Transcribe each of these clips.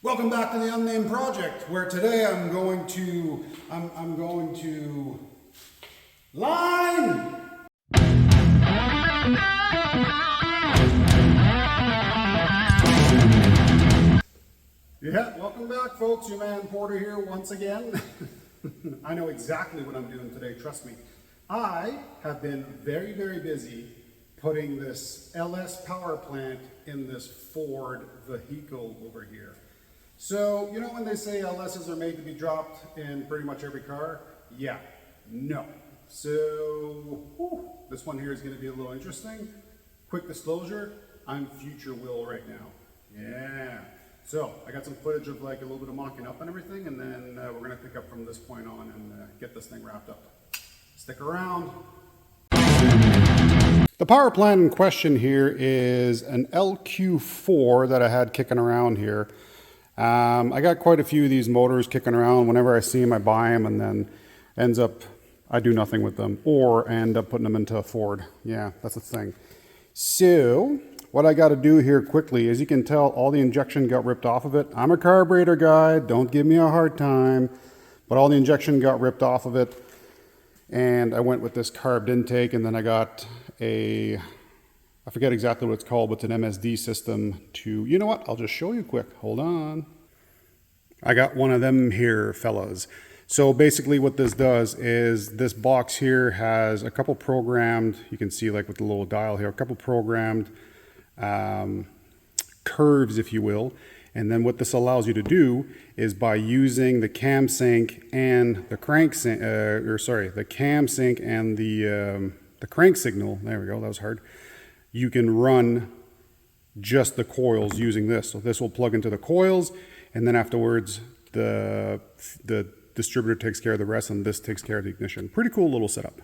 Welcome back to the Unnamed Project, where today I'm going to line. Yeah, welcome back, folks. Your man Porter here once again. I know exactly what I'm doing today, trust me. I have been very, very busy putting this LS power plant in this Ford vehicle over here. So, you know when they say LSs are made to be dropped in pretty much every car? Yeah, no. So, this one here is going to be a little interesting. Quick disclosure, I'm future Will right now. Yeah. So, I got some footage of like a little bit of mocking up and everything, and then we're going to pick up from this point on and get this thing wrapped up. Stick around. The power plant in question here is an LQ4 that I had kicking around here. I got quite a few of these motors kicking around. Whenever I see them, I buy them, and then ends up I do nothing with them, or I end up putting them into a Ford. Yeah, that's the thing. So what I got to do here quickly, as you can tell, all the injection got ripped off of it. I'm a carburetor guy, don't give me a hard time, but all the injection got ripped off of it, and I went with this carb intake, and then I got a, I forget exactly what it's called, but it's an MSD system to, you know what, I'll just show you quick, hold on. I got one of them here, fellas. So basically what this does is this box here has a couple programmed, you can see like with the little dial here, a couple programmed curves, if you will. And then what this allows you to do is by using the cam sync and the crank sync, the cam sync and the crank signal, there we go, that was hard. You can run just the coils using this. So this will plug into the coils, and then afterwards the distributor takes care of the rest, and this takes care of the ignition. Pretty cool little setup.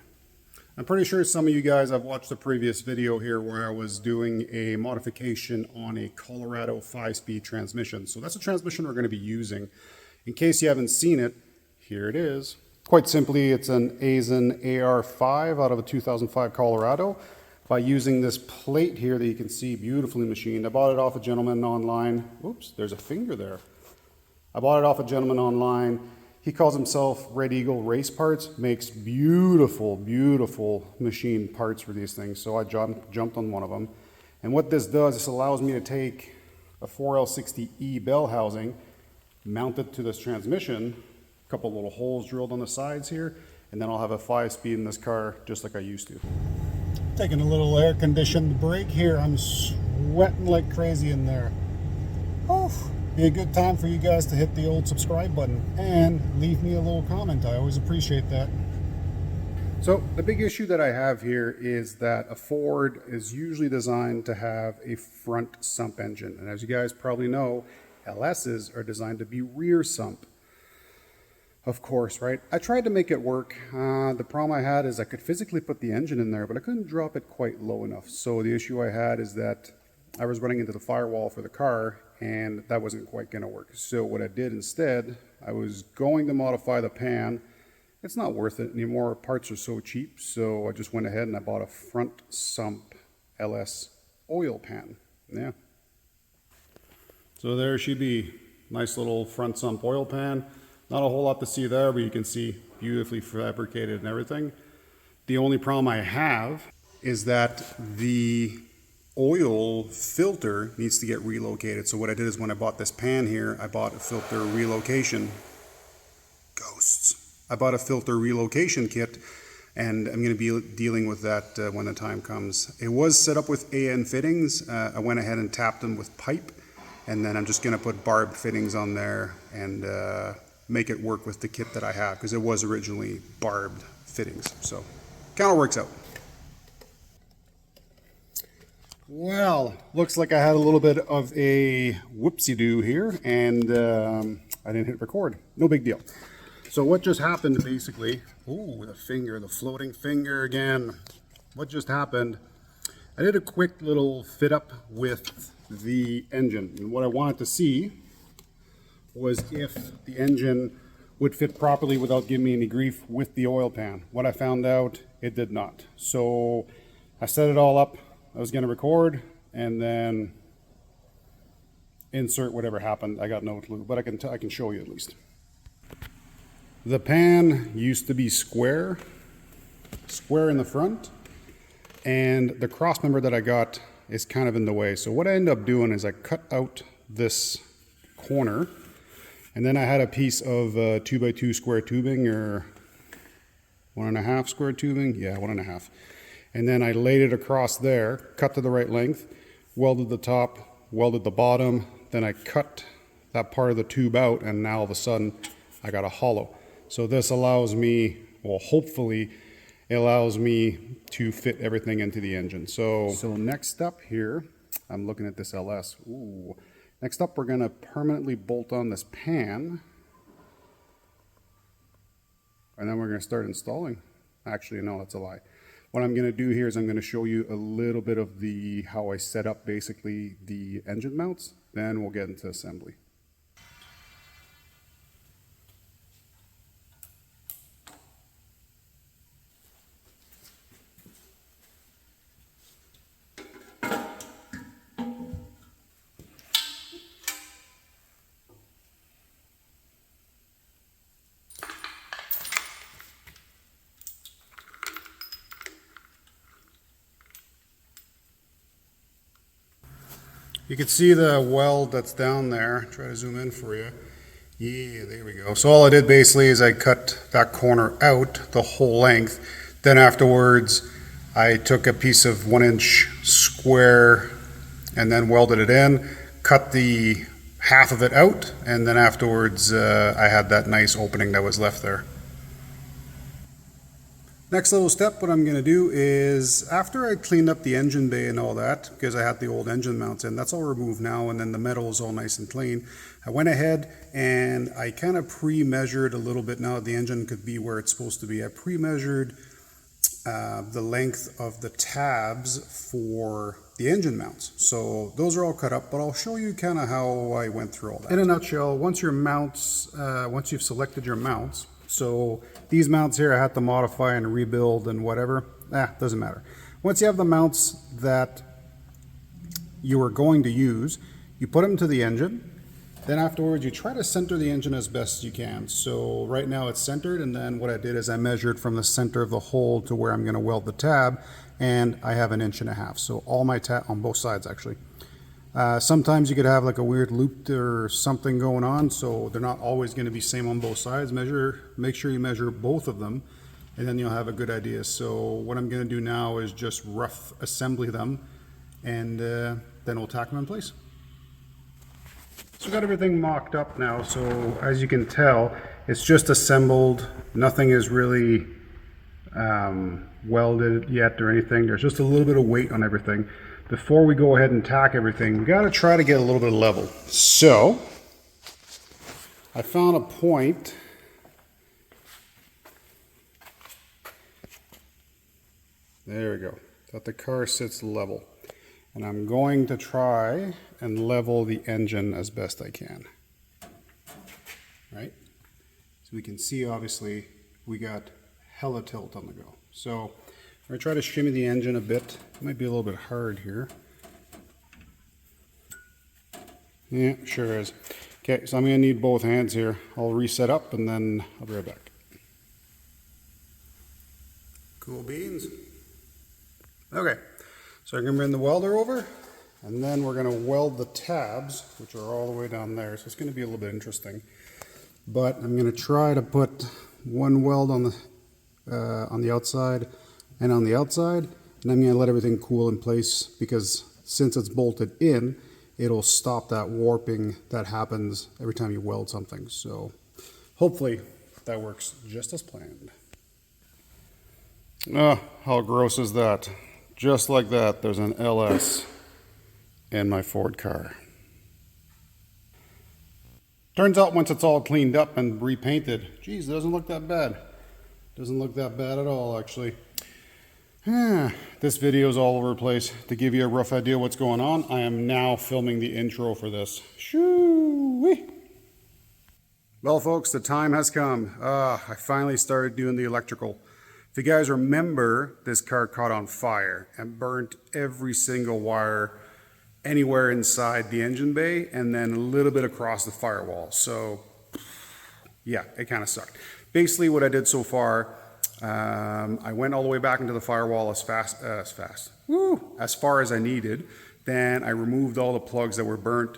I'm pretty sure some of you guys have watched the previous video here where I was doing a modification on a Colorado 5-speed transmission. So that's a transmission we're going to be using. In case you haven't seen it, here it is. Quite simply, it's an Aisin AR5 out of a 2005 Colorado. By using this plate here that you can see beautifully machined. I bought it off a gentleman online. Oops, there's a finger there. I bought it off a gentleman online. He calls himself Red Eagle Race Parts, makes beautiful, beautiful machined parts for these things. So I jumped on one of them. And what this does, this allows me to take a 4L60E bell housing, mount it to this transmission, a couple little holes drilled on the sides here, and then I'll have a 5-speed in this car just like I used to. Taking a little air-conditioned break here. I'm sweating like crazy in there. Oh, be a good time for you guys to hit the old subscribe button and leave me a little comment. I always appreciate that. So the big issue that I have here is that a Ford is usually designed to have a front sump engine. And as you guys probably know, LSs are designed to be rear sump. Of course, right? I tried to make it work. The problem I had is I could physically put the engine in there, but I couldn't drop it quite low enough. So the issue I had is that I was running into the firewall for the car, and that wasn't quite going to work. So what I did instead, I was going to modify the pan. It's not worth it anymore. Parts are so cheap. So I just went ahead and I bought a front sump LS oil pan. Yeah. So there she be. Nice little front sump oil pan. Not a whole lot to see there, but you can see beautifully fabricated and everything. The only problem I have is that the oil filter needs to get relocated. So what I did is when I bought this pan here, I bought a filter relocation. Ghosts. I bought a filter relocation kit, and I'm going to be dealing with that when the time comes. It was set up with AN fittings. I went ahead and tapped them with pipe, and then I'm just going to put barb fittings on there and make it work with the kit that I have, because it was originally barbed fittings. So kind of works out. Well, looks like I had a little bit of a whoopsie-doo here, and I didn't hit record. No big deal. So what just happened basically, ooh, the finger, the floating finger again. What just happened, I did a quick little fit up with the engine, and what I wanted to see was if the engine would fit properly without giving me any grief with the oil pan. What I found out, it did not. So I set it all up. I was going to record, and then insert whatever happened. I got no clue, but I can show you at least. The pan used to be square in the front, and the cross member that I got is kind of in the way. So what I ended up doing is I cut out this corner, and then I had a piece of 2x2 square tubing, or 1.5 square tubing, yeah, 1.5. And then I laid it across there, cut to the right length, welded the top, welded the bottom, then I cut that part of the tube out, and now all of a sudden I got a hollow. So this allows me, well, hopefully it allows me to fit everything into the engine. So next up here, I'm looking at this LS. Ooh. Next up, we're gonna permanently bolt on this pan, and then we're gonna start installing. Actually, no, that's a lie. What I'm gonna do here is I'm gonna show you a little bit of how I set up basically the engine mounts, then we'll get into assembly. You can see the weld that's down there. Try to zoom in for you. Yeah, there we go. So all I did basically is I cut that corner out the whole length. Then afterwards, I took a piece of 1-inch square and then welded it in, cut the half of it out, and then afterwards I had that nice opening that was left there. Next little step, what I'm going to do is, after I cleaned up the engine bay and all that, because I had the old engine mounts in, that's all removed now, and then the metal is all nice and clean. I went ahead and I kind of pre-measured a little bit now that the engine could be where it's supposed to be. I pre-measured the length of the tabs for the engine mounts. So those are all cut up, but I'll show you kind of how I went through all that. In a nutshell, once you've selected your mounts, so these mounts here I had to modify and rebuild and whatever, doesn't matter. Once you have the mounts that you are going to use, you put them to the engine. Then afterwards you try to center the engine as best you can. So right now it's centered, and then what I did is I measured from the center of the hole to where I'm going to weld the tab, and I have 1.5 inches. So all my tab on both sides actually. Sometimes you could have like a weird loop or something going on, so they're not always going to be same on both sides. Make sure you measure both of them, and then you'll have a good idea. So what I'm going to do now is just rough assembly them, and then we'll tack them in place. So I've got everything mocked up now, so as you can tell, it's just assembled. Nothing is really welded yet or anything. There's just a little bit of weight on everything. Before we go ahead and tack everything, we got to try to get a little bit of level. So I found a point. There we go. That the car sits level. And I'm going to try and level the engine as best I can. Right? So we can see, obviously, we got hella tilt on the go. So I'm going to try to shimmy the engine a bit. It might be a little bit hard here. Yeah, sure is. Okay, so I'm going to need both hands here. I'll reset up and then I'll be right back. Cool beans. Okay, so I'm going to bring the welder over, and then we're going to weld the tabs, which are all the way down there. So it's going to be a little bit interesting. But I'm going to try to put one weld on the outside and on the outside, and I'm going to let everything cool in place, because since it's bolted in, it'll stop that warping that happens every time you weld something. So hopefully that works just as planned. Oh, how gross is that? Just like that, there's an LS in my Ford car. Turns out once it's all cleaned up and repainted, geez, it doesn't look that bad. Doesn't look that bad at all, actually. This video is all over the place. To give you a rough idea what's going on, I am now filming the intro for this. Shoo-wee. Well, folks, the time has come. I finally started doing the electrical. If you guys remember, this car caught on fire and burnt every single wire anywhere inside the engine bay and then a little bit across the firewall. So yeah, it kind of sucked. Basically what I did so far, I went all the way back into the firewall as far as I needed. Then I removed all the plugs that were burnt,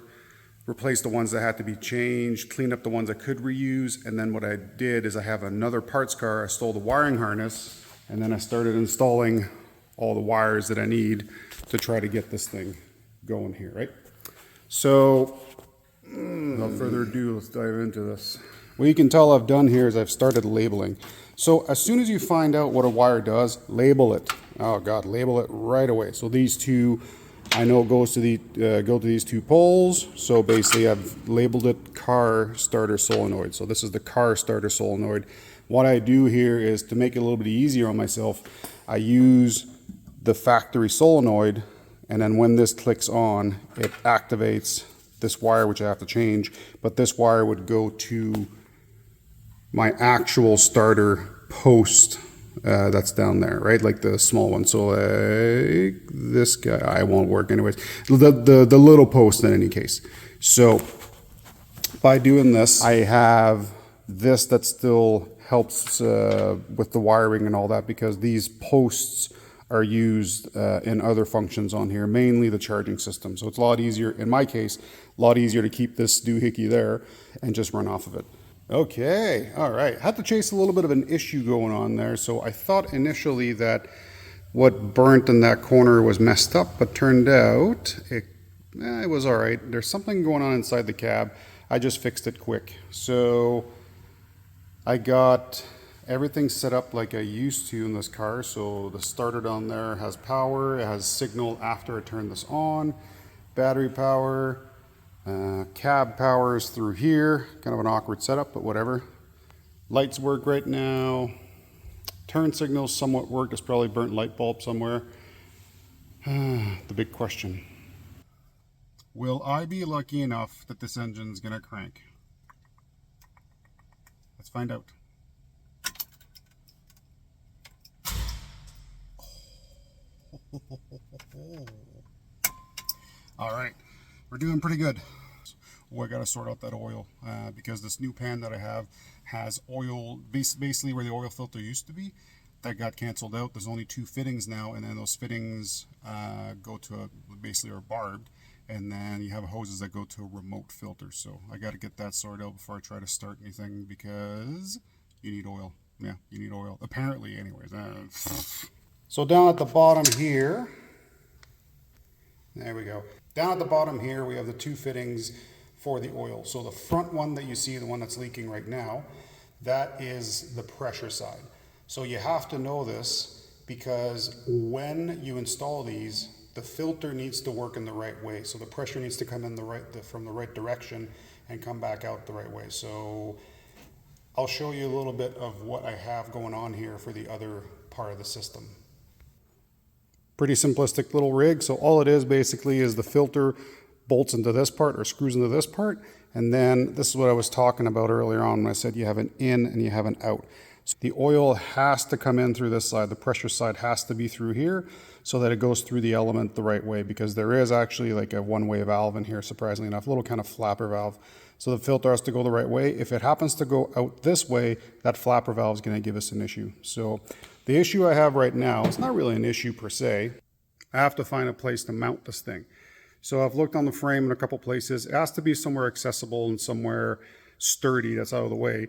replaced the ones that had to be changed, cleaned up the ones I could reuse, and then what I did is I have another parts car. I stole the wiring harness, and then I started installing all the wires that I need to try to get this thing going here, right? So, without further ado, let's dive into this. What you can tell I've done here is I've started labeling. So as soon as you find out what a wire does, label it. Oh God, label it right away. So these two, I know it goes to go to these two poles. So basically I've labeled it car starter solenoid. So this is the car starter solenoid. What I do here is to make it a little bit easier on myself, I use the factory solenoid, and then when this clicks on, it activates this wire, which I have to change, but this wire would go to my actual starter post that's down there, right? Like the small one. So like this guy, I won't work anyways. The little post in any case. So by doing this, I have this that still helps with the wiring and all that, because these posts are used in other functions on here, mainly the charging system. So it's a lot easier, in my case, a lot easier to keep this doohickey there and just run off of it. Okay, all right. Had to chase a little bit of an issue going on there. So I thought initially that what burnt in that corner was messed up, but turned out it was all right. There's something going on inside the cab. I just fixed it quick. So I got everything set up like I used to in this car. So the starter down there has power. It has signal after I turn this on. Battery power. Cab power is through here. Kind of an awkward setup, but whatever. Lights work right now. Turn signals somewhat work. It's probably burnt light bulb somewhere. The big question. Will I be lucky enough that this engine's gonna crank? Let's find out. All right, we're doing pretty good. Oh, I gotta sort out that oil because this new pan that I have has oil, basically where the oil filter used to be, that got canceled out. There's only 2 fittings now, and then those fittings go to basically are barbed, and then you have hoses that go to a remote filter. So I gotta get that sorted out before I try to start anything, because you need oil. Yeah, you need oil. Apparently, anyways. So down at the bottom here, there we go. Down at the bottom here, we have the 2 fittings for the oil. So the front one that you see, the one that's leaking right now, that is the pressure side. So you have to know this, because when you install these, the filter needs to work in the right way. So the pressure needs to come in from the right direction and come back out the right way. So I'll show you a little bit of what I have going on here for the other part of the system. Pretty simplistic little rig. So all it is basically is the filter bolts into this part or screws into this part. And then this is what I was talking about earlier on when I said you have an in and you have an out. So the oil has to come in through this side. The pressure side has to be through here so that it goes through the element the right way, because there is actually like a one-way valve in here, surprisingly enough, a little kind of flapper valve. So the filter has to go the right way. If it happens to go out this way, that flapper valve is going to give us an issue. So the issue I have right now, it's not really an issue per se. I have to find a place to mount this thing. So I've looked on the frame in a couple places. It has to be somewhere accessible and somewhere sturdy that's out of the way.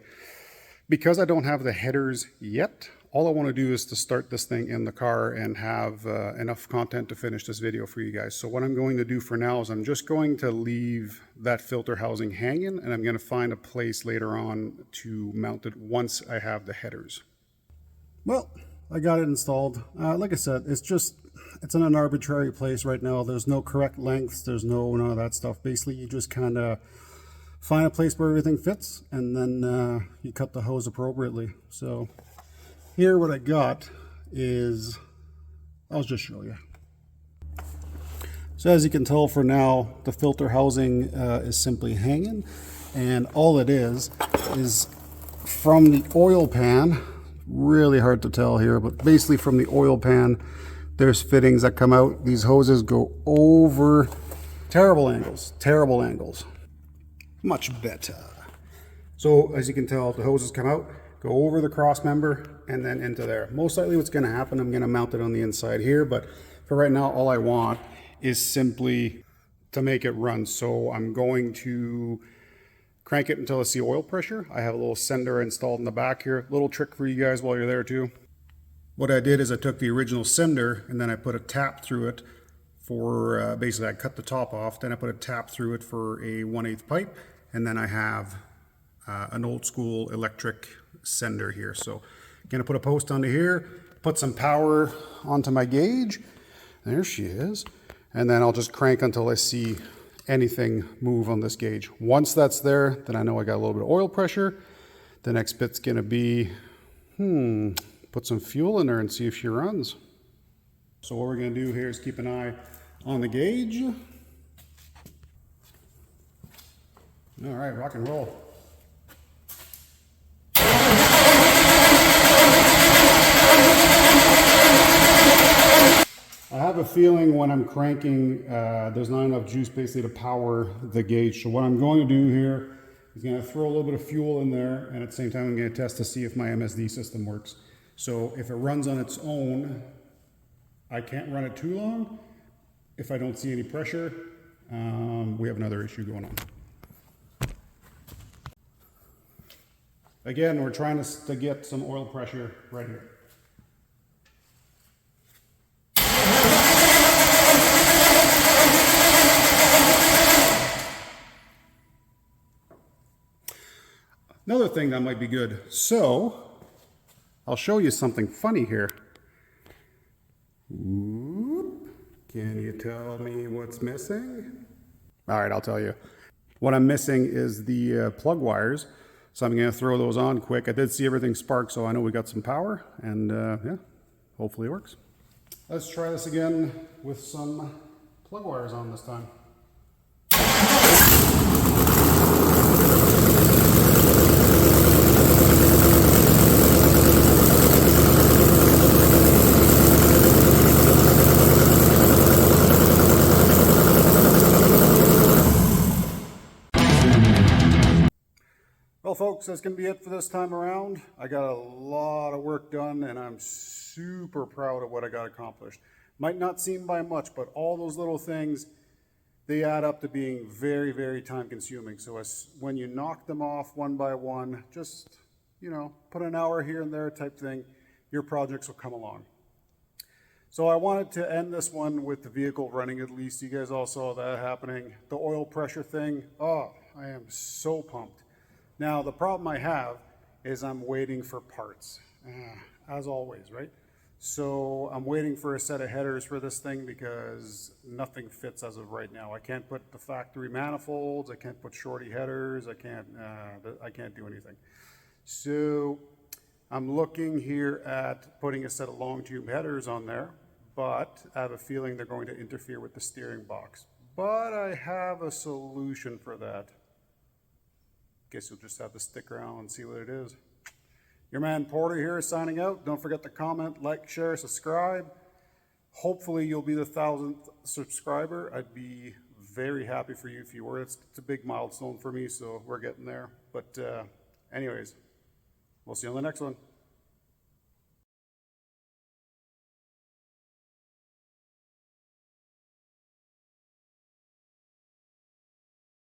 Because I don't have the headers yet, all I want to do is to start this thing in the car and have enough content to finish this video for you guys. So what I'm going to do for now is I'm just going to leave that filter housing hanging, and I'm going to find a place later on to mount it once I have the headers. Well, I got it installed. Like I said, it's in an arbitrary place right now. There's no correct lengths. There's none of that stuff. Basically, you just kind of find a place where everything fits, and then you cut the hose appropriately. So here what I got is, I'll just show you. So as you can tell for now, the filter housing is simply hanging, and all it is from the oil pan, really hard to tell here, but basically from the oil pan, there's fittings that come out. These hoses go over Terrible angles, terrible angles. Much better. So as you can tell, the hoses come out, go over the cross member, and then into there. Most likely what's gonna happen, I'm gonna mount it on the inside here, but for right now, all I want is simply to make it run. So I'm going to crank it until I see oil pressure. I have a little sender installed in the back here. Little trick for you guys while you're there too. What I did is I took the original sender and then I put a tap through it for, basically I cut the top off, then I put a tap through it for a 1/8 pipe, and then I have an old school electric sender here. So I'm gonna put a post onto here, put some power onto my gauge. There she is. And then I'll just crank until I see anything move on this gauge. Once that's there, then I know I got a little bit of oil pressure. The next bit's gonna be, put some fuel in there and see if she runs. So what we're gonna do here is keep an eye on the gauge. All right, rock and roll. I have a feeling when I'm cranking, there's not enough juice basically to power the gauge. So what I'm going to do here is going to throw a little bit of fuel in there, and at the same time I'm going to test to see if my MSD system works. So if it runs on its own, I can't run it too long. If I don't see any pressure, we have another issue going on. Again, we're trying to get some oil pressure right here. Another thing that might be good. So, I'll show you something funny here. Can you tell me what's missing? All right, I'll tell you. What I'm missing is the plug wires. So I'm gonna throw those on quick. I did see everything spark, so I know we got some power, and yeah, hopefully it works. Let's try this again with some plug wires on this time. Well, folks, that's going to be it for this time around. I got a lot of work done, and I'm super proud of what I got accomplished. Might not seem by much, but all those little things, they add up to being very, very time consuming. So when you knock them off one by one, just, put an hour here and there type thing, your projects will come along. So I wanted to end this one with the vehicle running at least. You guys all saw that happening. The oil pressure thing, oh, I am so pumped. Now, the problem I have is I'm waiting for parts, as always, right? So I'm waiting for a set of headers for this thing because nothing fits as of right now. I can't put the factory manifolds, I can't put shorty headers, I can't do anything. So I'm looking here at putting a set of long tube headers on there, but I have a feeling they're going to interfere with the steering box. But I have a solution for that. Guess you'll just have to stick around and see what it is. Your man Porter here is signing out. Don't forget to comment, like, share, subscribe. Hopefully you'll be the 1,000th subscriber. I'd be very happy for you if you were. It's a big milestone for me, so we're getting there. But anyways, we'll see you on the next one.